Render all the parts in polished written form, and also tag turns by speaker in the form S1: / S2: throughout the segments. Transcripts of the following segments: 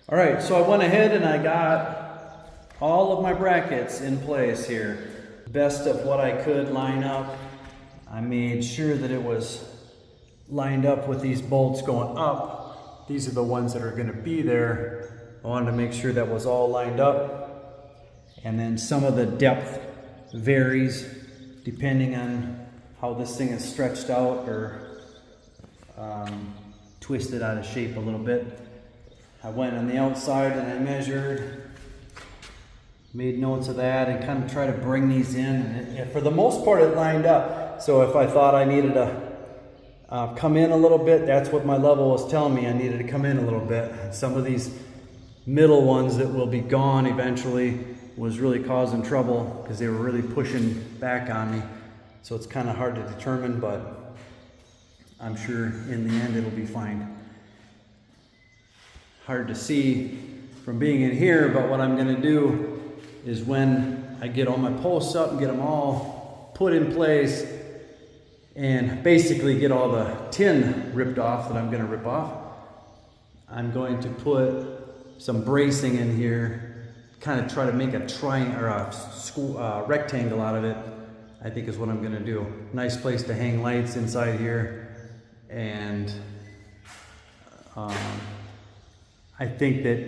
S1: All right, so I went ahead and I got all of my brackets in place here. Best of what I could line up. I made sure that it was lined up with these bolts going up. These are the ones that are going to be there. I wanted to make sure that was all lined up. And then some of the depth varies depending on how this thing is stretched out or twisted out of shape a little bit. I went on the outside and I measured, made notes of that, and kind of try to bring these in. And for the most part, it lined up. So if I thought I needed to come in a little bit, that's what my level was telling me. I needed to come in a little bit. Some of these middle ones that will be gone eventually was really causing trouble because they were really pushing back on me. So it's kind of hard to determine, but I'm sure in the end it'll be fine. Hard to see from being in here, but what I'm going to do is when I get all my posts up and get them all put in place and basically get all the tin ripped off that I'm going to rip off, I'm going to put some bracing in here, kind of try to make a triangle or a rectangle out of it. I think is what I'm going to do. Nice place to hang lights inside here, and I think that,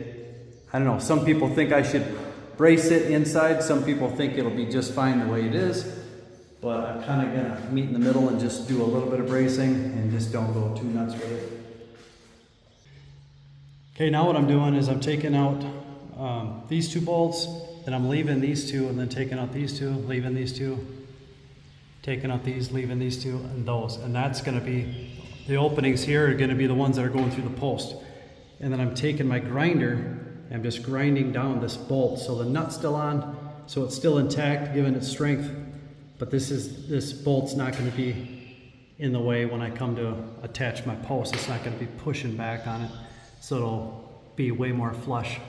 S1: I don't know, some people think I should brace it inside. Some people think it'll be just fine the way it is. But I'm kind of going to meet in the middle and just do a little bit of bracing and just don't go too nuts with it. Okay, now what I'm doing is I'm taking out these two bolts, then I'm leaving these two, and then taking out these two, leaving these two, taking out these, leaving these two, and those. And that's going to be, the openings here are going to be the ones that are going through the post. And then I'm taking my grinder and I'm just grinding down this bolt so the nut's still on, so it's still intact, giving it strength. But this bolt's not going to be in the way when I come to attach my post. It's not going to be pushing back on it, so it'll be way more flush.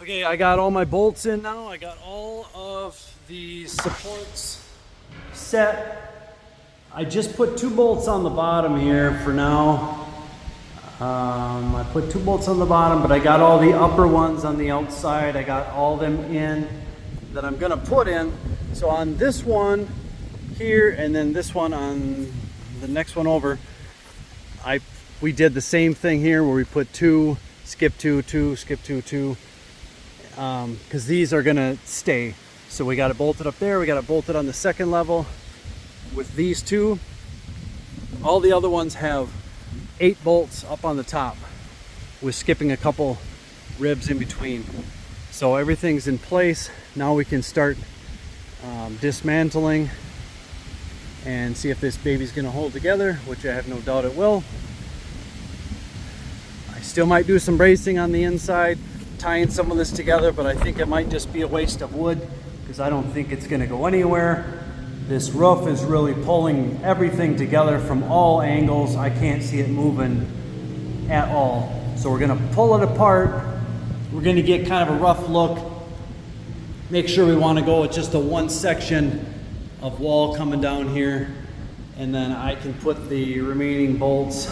S1: Okay, I got all my bolts in now. I got all of the supports set. I just put 2 bolts on the bottom here for now. I put 2 bolts on the bottom, but I got all the upper ones on the outside. I got all them in that I'm gonna put in. So on this one here, and then this one on the next one over, we did the same thing here where we put 2, skip 2, 2, skip 2, 2. Because these are gonna stay. So we got it bolted up there, we got it bolted on the second level with these 2. All the other ones have 8 bolts up on the top with skipping a couple ribs in between. So everything's in place. Now we can start dismantling and see if this baby's gonna hold together, which I have no doubt it will. I still might do some bracing on the inside, tying some of this together, but I think it might just be a waste of wood because I don't think it's going to go anywhere. This roof is really pulling everything together from all angles. I can't see it moving at all. So we're going to pull it apart. We're going to get kind of a rough look. Make sure we want to go with just the one section of wall coming down here, and then I can put the remaining bolts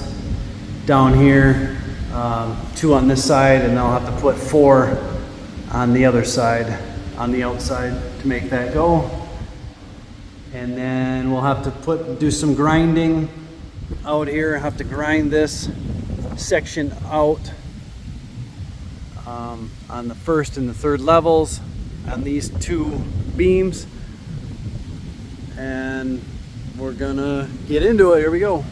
S1: down here. 2 on this side, and I'll have to put 4 on the other side. on the outside to make that go. And then we'll have to do some grinding out here. Have to grind this section out on the first and the third levels on these two beams, and we're gonna get into it. Here we go.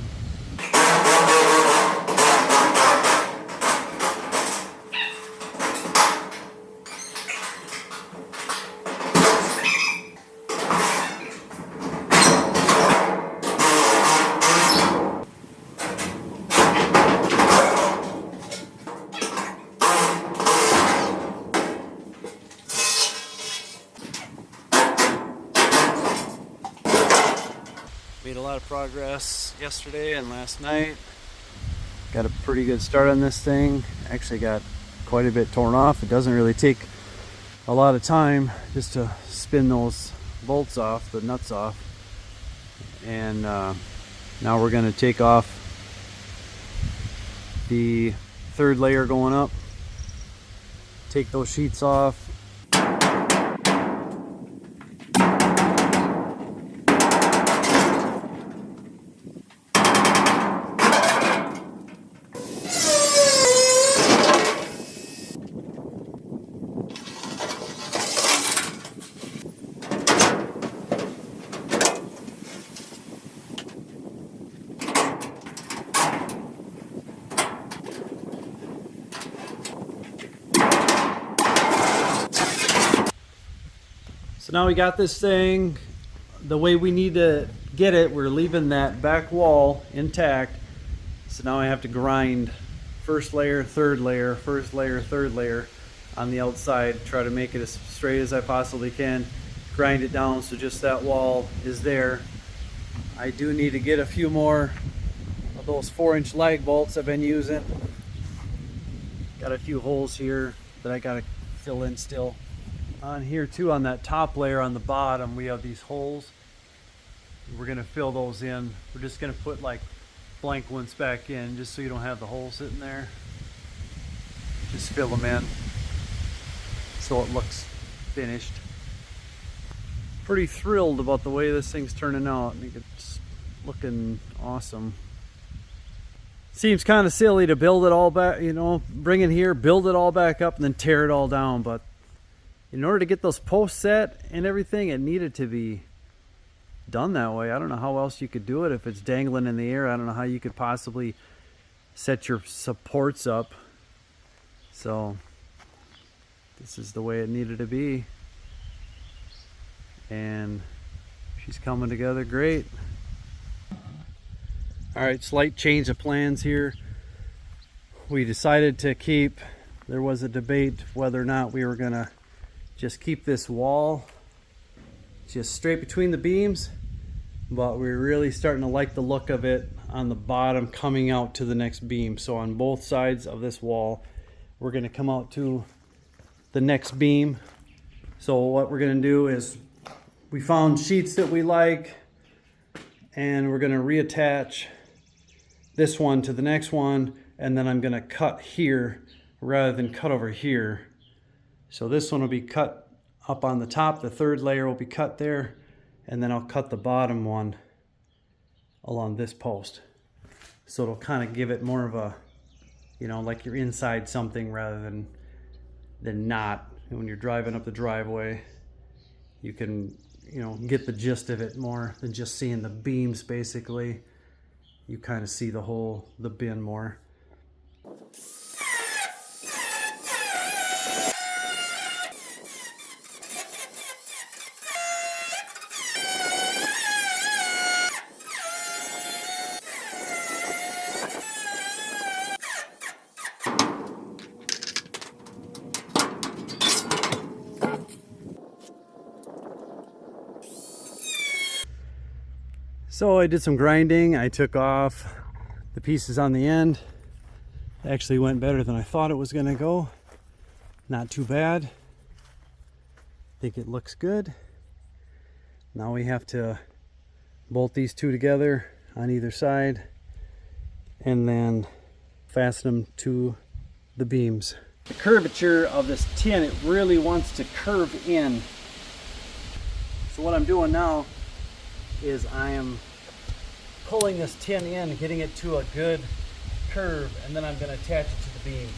S1: Made a lot of progress yesterday and last night. Got a pretty good start on this thing. Actually got quite a bit torn off. It doesn't really take a lot of time just to spin those bolts off, the nuts off. And now we're going to take off the third layer going up. Take those sheets off. So now we got this thing the way we need to get it. We're leaving that back wall intact. So now I have to grind first layer, third layer, first layer, third layer on the outside. Try to make it as straight as I possibly can. Grind it down so just that wall is there. I do need to get a few more of those 4-inch lag bolts I've been using. Got a few holes here that I gotta fill in still. On here too, on that top layer on the bottom, we have these holes. We're gonna fill those in. We're just gonna put like blank ones back in just so you don't have the holes sitting there. Just fill them in so it looks finished. Pretty thrilled about the way this thing's turning out. I think it's looking awesome. Seems kind of silly to build it all back, you know, bring it here, build it all back up, and then tear it all down, but in order to get those posts set and everything, it needed to be done that way. I don't know how else you could do it if it's dangling in the air. I don't know how you could possibly set your supports up. So this is the way it needed to be. And she's coming together great. All right, slight change of plans here. We decided to keep, there was a debate whether or not we were gonna just keep this wall just straight between the beams, but we're really starting to like the look of it on the bottom coming out to the next beam. So on both sides of this wall, we're going to come out to the next beam. So what we're going to do is we found sheets that we like, and we're going to reattach this one to the next one, and then I'm going to cut here rather than cut over here. So this one will be cut up on the top, the third layer will be cut there, and then I'll cut the bottom one along this post. So it'll kind of give it more of a, you know, like you're inside something rather than not. And when you're driving up the driveway, you can, you know, get the gist of it more than just seeing the beams basically. You kind of see the bin more. So I did some grinding. I took off the pieces on the end. It actually went better than I thought it was going to go. Not too bad. I think it looks good. Now we have to bolt these two together on either side and then fasten them to the beams. the curvature of this tin, it really wants to curve in. So what I'm doing now is I am pulling this tin in, getting it to a good curve, and then I'm going to attach it to the beam.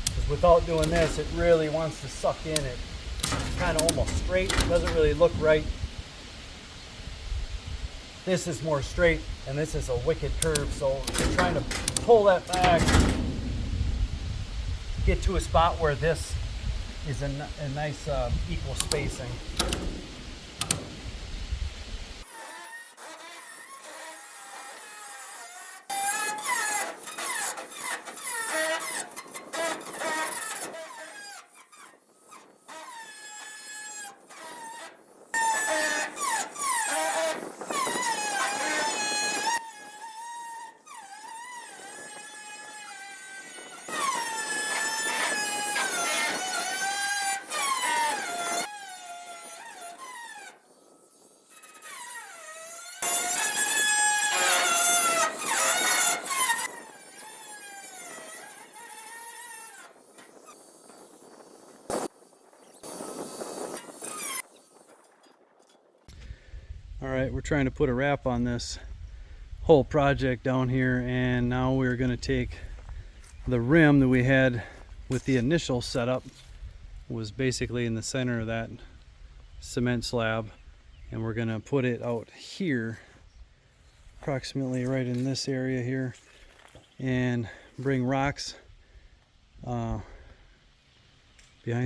S1: Because without doing this, it really wants to suck in. It's kind of almost straight. It doesn't really look right. This is more straight, and this is a wicked curve, so I'm trying to pull that back, get to a spot where this is a nice equal spacing. All right, we're trying to put a wrap on this whole project down here, and now we're going to take the rim that we had with the initial setup, was basically in the center of that cement slab, and we're going to put it out here, approximately right in this area here, and bring rocks behind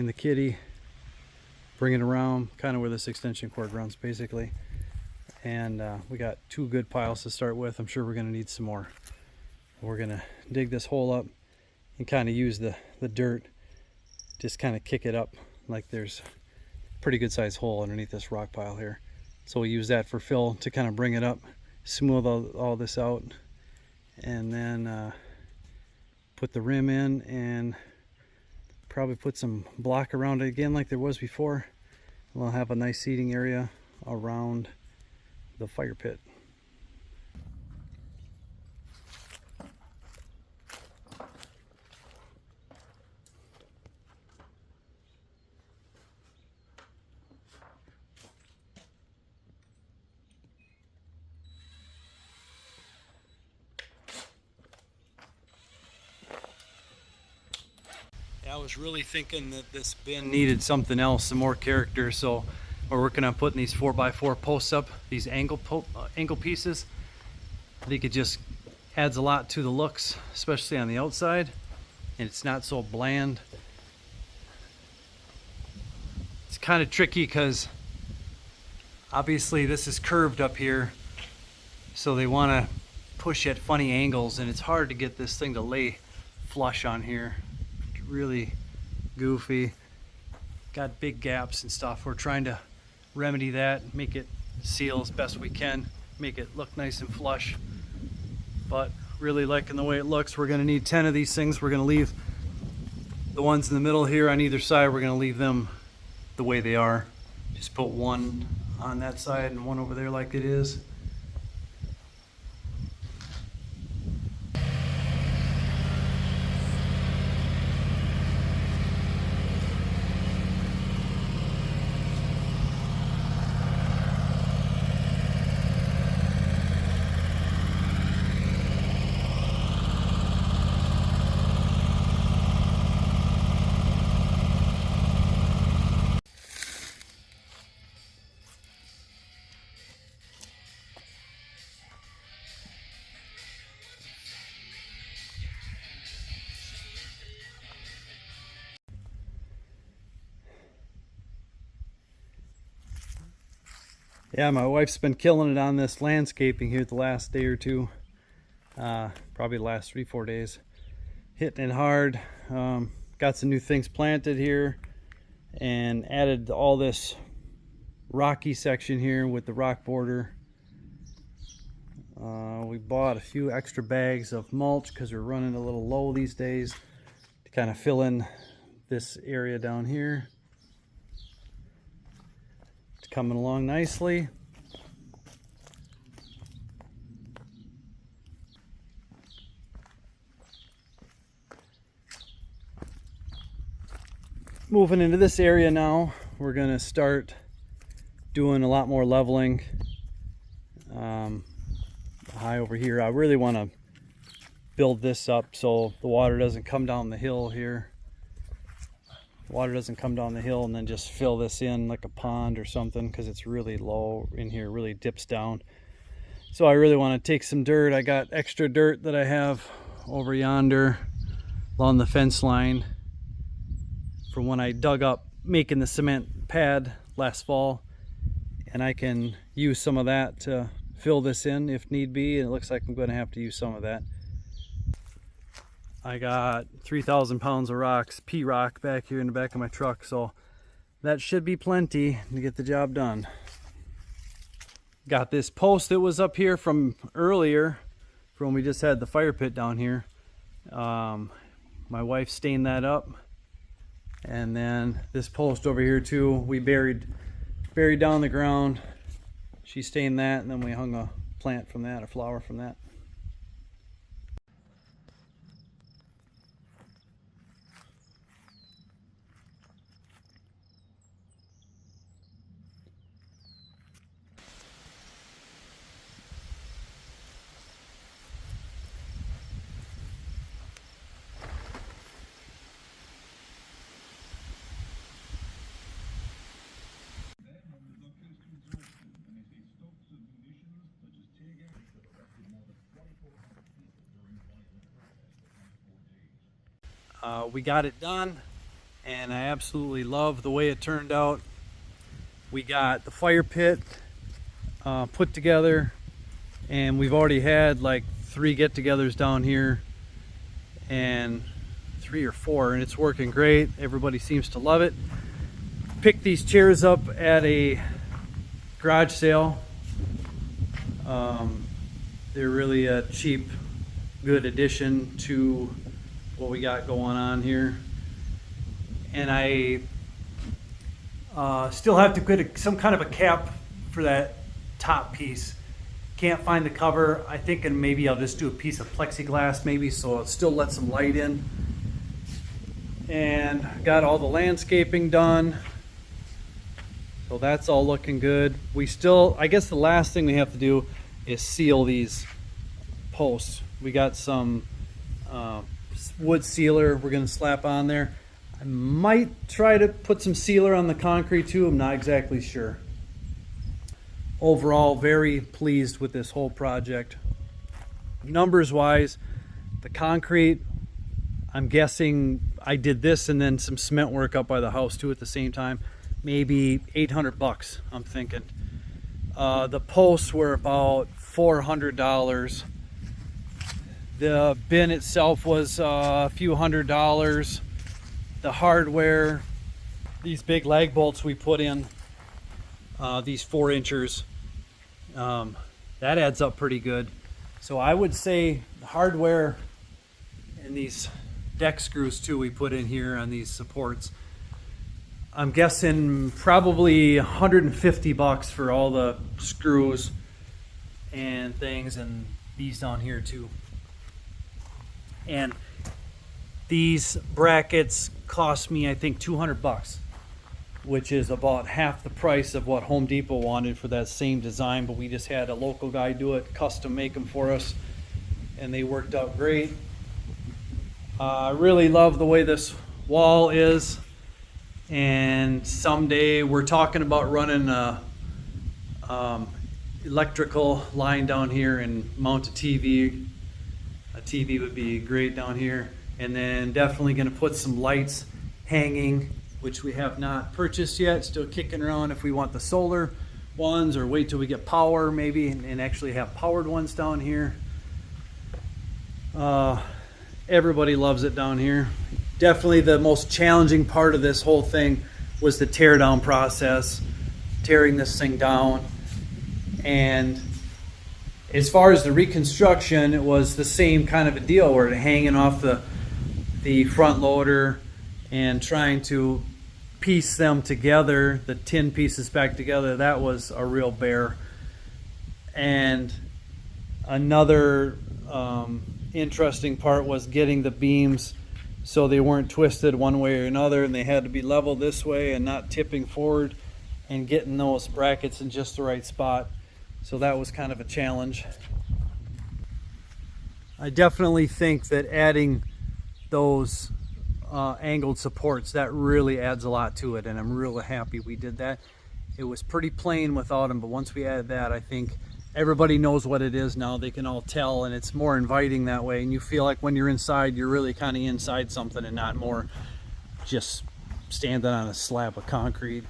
S1: the kitty, bring it around kind of where this extension cord runs basically. And we got 2 good piles to start with. I'm sure we're going to need some more. We're going to dig this hole up and kind of use the dirt, just kind of kick it up like there's a pretty good sized hole underneath this rock pile here. So we'll use that for fill to kind of bring it up, smooth all this out, and then put the rim in and probably put some block around it again like there was before. We'll have a nice seating area around the fire pit. I was really thinking that this bin needed something else, some more character, so we're working on putting these 4x4 posts up, these angle pieces. I think it just adds a lot to the looks, especially on the outside, and it's not so bland. It's kind of tricky because obviously this is curved up here, so they want to push at funny angles, and it's hard to get this thing to lay flush on here. It's really goofy, got big gaps and stuff. We're trying to remedy that, make it seal as best we can, make it look nice and flush, but really liking the way it looks. We're going to need 10 of these things. We're going to leave the ones in the middle here on either side, we're going to leave them the way they are. Just put one on that side and one over there like it is. Yeah, my wife's been killing it on this landscaping here the last day or two. Probably the last 3-4 days. Hitting it hard. Got some new things planted here and added all this rocky section here with the rock border. We bought a few extra bags of mulch because we're running a little low these days to kind of fill in this area down here. It's coming along nicely. moving into this area now. We're gonna start doing a lot more leveling. High over here, I really want to build this up so the water doesn't come down the hill here. Water doesn't come down the hill and then just fill this in like a pond or something, because it's really low in here, really dips down. So I really want to take some dirt. I got extra dirt that I have over yonder along the fence line from when I dug up making the cement pad last fall, and I can use some of that to fill this in if need be, and it looks like I'm going to have to use some of that. I got 3,000 pounds of rocks, P-rock, back here in the back of my truck, so that should be plenty to get the job done. Got this post that was up here from earlier, from when we just had the fire pit down here. My wife stained that up, and then this post over here too, we buried down the ground. She stained that, and then we hung a plant from that, a flower from that. We got it done, and I absolutely love the way it turned out. We got the fire pit put together, and we've already had like 3 get-togethers down here, and 3 or 4, and it's working great. Everybody seems to love it. Picked these chairs up at a garage sale. They're really a cheap, good addition to what we got going on here, and I still have to get some kind of a cap for that top piece. Can't find the cover. I think maybe I'll just do a piece of plexiglass maybe, so it still lets some light in. And got all the landscaping done, so that's all looking good. We still, I guess the last thing we have to do is seal these posts. We got some wood sealer we're going to slap on there. I might try to put some sealer on the concrete too. I'm not exactly sure. Overall, very pleased with this whole project. Numbers wise, the concrete, I'm guessing I did this and then some cement work up by the house too at the same time. Maybe $800, I'm thinking. The posts were about $400. The bin itself was a few $100s. The hardware, these big lag bolts we put in, these 4-inchers, that adds up pretty good. So I would say the hardware and these deck screws too we put in here on these supports, I'm guessing probably $150 for all the screws and things, and these down here too. And these brackets cost me, I think, $200, which is about half the price of what Home Depot wanted for that same design, but we just had a local guy do it, custom make them for us, and they worked out great. I really love the way this wall is, and someday we're talking about running a electrical line down here and mount a TV. A TV would be great down here, and then definitely going to put some lights hanging, which we have not purchased yet. Still kicking around if we want the solar ones or wait till we get power maybe and actually have powered ones down here. Everybody loves it down here. Definitely the most challenging part of this whole thing was the tear down process, tearing this thing down. And as far as the reconstruction, it was the same kind of a deal where hanging off the front loader and trying to piece them together, the tin pieces back together, that was a real bear. And another interesting part was getting the beams so they weren't twisted one way or another, and they had to be level this way and not tipping forward, and getting those brackets in just the right spot. So that was kind of a challenge. I definitely think that adding those angled supports, that really adds a lot to it, and I'm really happy we did that. It was pretty plain without them, but once we added that, I think everybody knows what it is now. They can all tell, and it's more inviting that way, and you feel like when you're inside, you're really kind of inside something and not more just standing on a slab of concrete.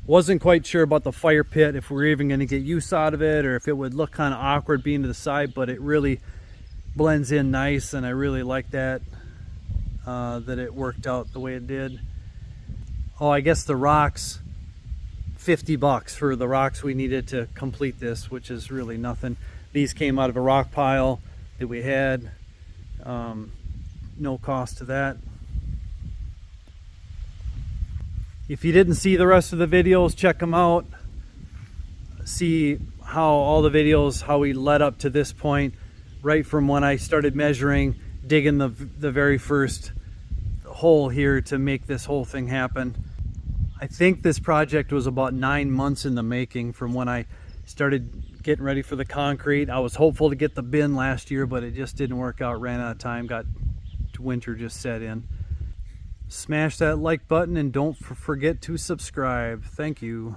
S1: Wasn't quite sure about the fire pit, if we were even going to get use out of it, or if it would look kind of awkward being to the side, but it really blends in nice, and I really like that, that it worked out the way it did. Oh, I guess the rocks, $50 for the rocks we needed to complete this, which is really nothing. These came out of a rock pile that we had. No cost to that. If you didn't see the rest of the videos, check them out. See how all the videos, how we led up to this point, right from when I started measuring, digging the very first hole here to make this whole thing happen. I think this project was about 9 months in the making from when I started getting ready for the concrete. I was hopeful to get the bin last year, but it just didn't work out, ran out of time, winter just set in. Smash that like button and don't forget to subscribe. Thank you.